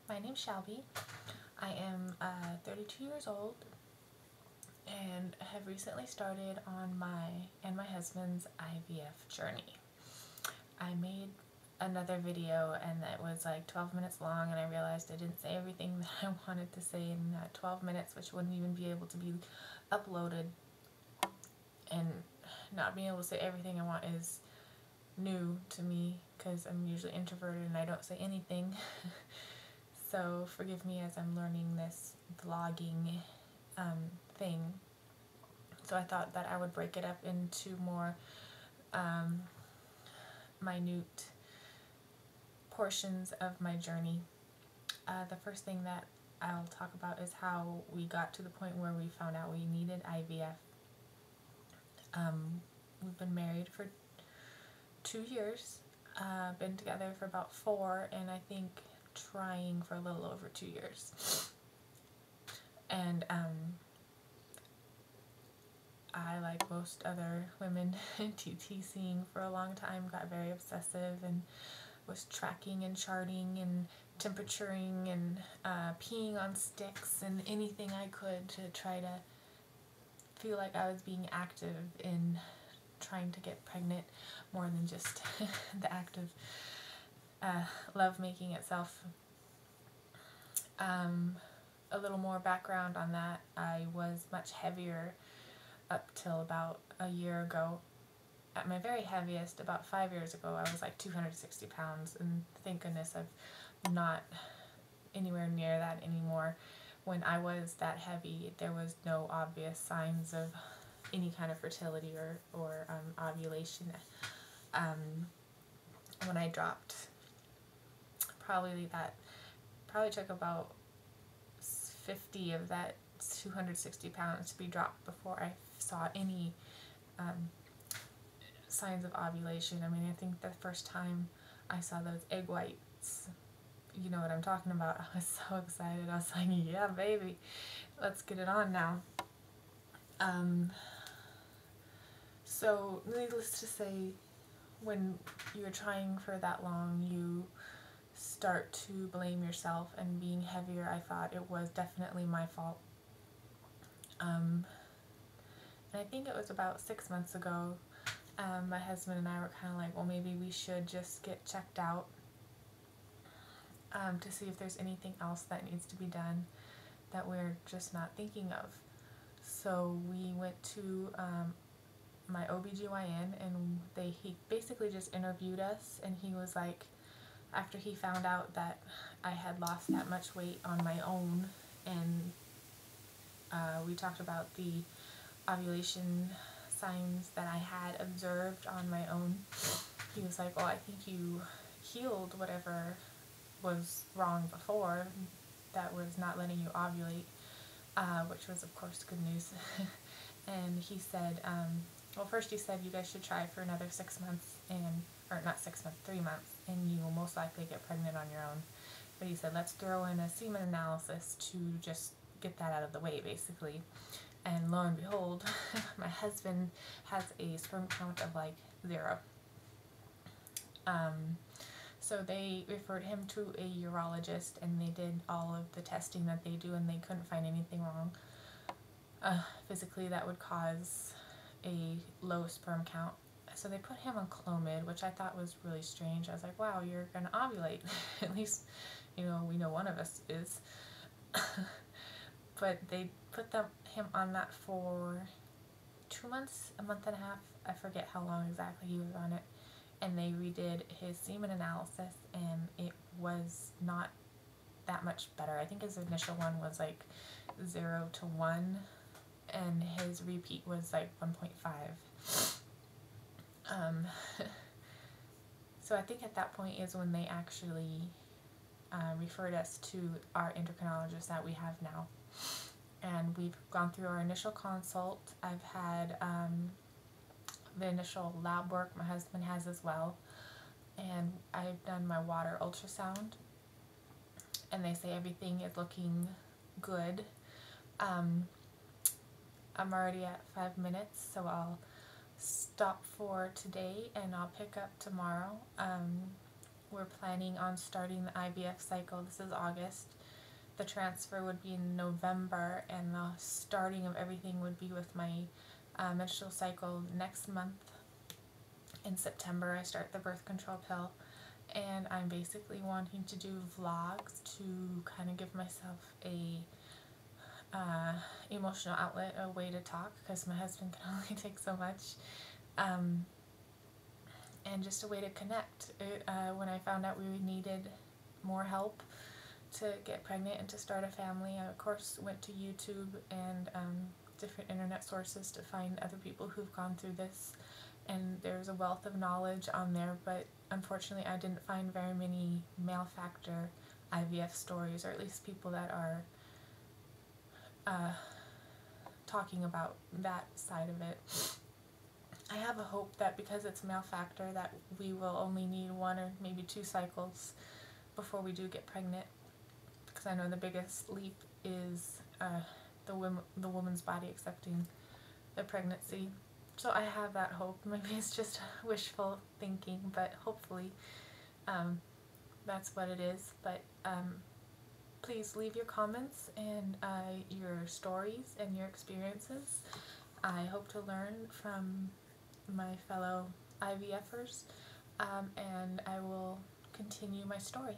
My name's Shellby. I am 32 years old and have recently started on my and my husband's IVF journey. I made another video and that was like 12 minutes long, and I realized I didn't say everything that I wanted to say in that 12 minutes, which wouldn't even be able to be uploaded, and not being able to say everything I want is new to me because I'm usually introverted and I don't say anything. So forgive me as I'm learning this vlogging thing. So I thought that I would break it up into more minute portions of my journey. The first thing that I'll talk about is how we got to the point where we found out we needed IVF. We've been married for 2 years, been together for about 4, and I think trying for a little over 2 years. And I, like most other women, TTCing for a long time, got very obsessive and was tracking and charting and temperaturing and peeing on sticks and anything I could to try to feel like I was being active in trying to get pregnant more than just the act of lovemaking itself. A little more background on that: I was much heavier up till about a year ago. At my very heaviest, about 5 years ago, I was like 260 pounds, and thank goodness I'm not anywhere near that anymore. When I was that heavy, there was no obvious signs of any kind of fertility or ovulation. When I dropped, probably took about 50 of that 260 pounds to be dropped before I saw any signs of ovulation. I mean, I think the first time I saw those egg whites, you know what I'm talking about, I was so excited. I was like, yeah, baby, let's get it on now. So needless to say, when you're trying for that long, you start to blame yourself, and being heavier, I thought it was definitely my fault. And I think it was about 6 months ago, my husband and I were kind of like, well, maybe we should just get checked out to see if there's anything else that needs to be done that we're just not thinking of. So we went to my OBGYN, and he basically just interviewed us, and he was like, after he found out that I had lost that much weight on my own, and we talked about the ovulation signs that I had observed on my own, he was like, well, I think you healed whatever was wrong before that was not letting you ovulate, which was of course good news. And he said, well, first he said you guys should try for another 6 months, or not 6 months, 3 months, and you will most likely get pregnant on your own. But he said, let's throw in a semen analysis to just get that out of the way, basically. And lo and behold, my husband has a sperm count of like 0. So they referred him to a urologist, and they did all of the testing that they do, and they couldn't find anything wrong physically that would cause a low sperm count. So they put him on Clomid, which I thought was really strange. I was like, wow, you're gonna ovulate. At least, you know, we know one of us is. But they put him on that for 2 months, a month and a half. I forget how long exactly he was on it. And they redid his semen analysis, and it was not that much better. I think his initial one was like 0 to 1, and his repeat was like 1.5. So I think at that point is when they actually referred us to our endocrinologist that we have now. And we've gone through our initial consult. I've had the initial lab work, my husband has as well, and I've done my water ultrasound, and they say everything is looking good. I'm already at 5 minutes, so I'll stop for today and I'll pick up tomorrow. we're planning on starting the IVF cycle. This is August. The transfer would be in November, and the starting of everything would be with my menstrual cycle next month. In September, I start the birth control pill, and I'm basically wanting to do vlogs to kind of give myself a emotional outlet, a way to talk, because my husband can only take so much, and just a way to connect. When I found out we needed more help to get pregnant and to start a family, I of course went to YouTube and different internet sources to find other people who've gone through this, and there's a wealth of knowledge on there, but unfortunately I didn't find very many male factor IVF stories, or at least people that are talking about that side of it. I have a hope that because it's male factor that we will only need 1 or maybe 2 cycles before we do get pregnant, because I know the biggest leap is the woman's body accepting the pregnancy. So I have that hope. Maybe it's just wishful thinking, but hopefully that's what it is. But please leave your comments and your stories and your experiences. I hope to learn from my fellow IVFers, and I will continue my story.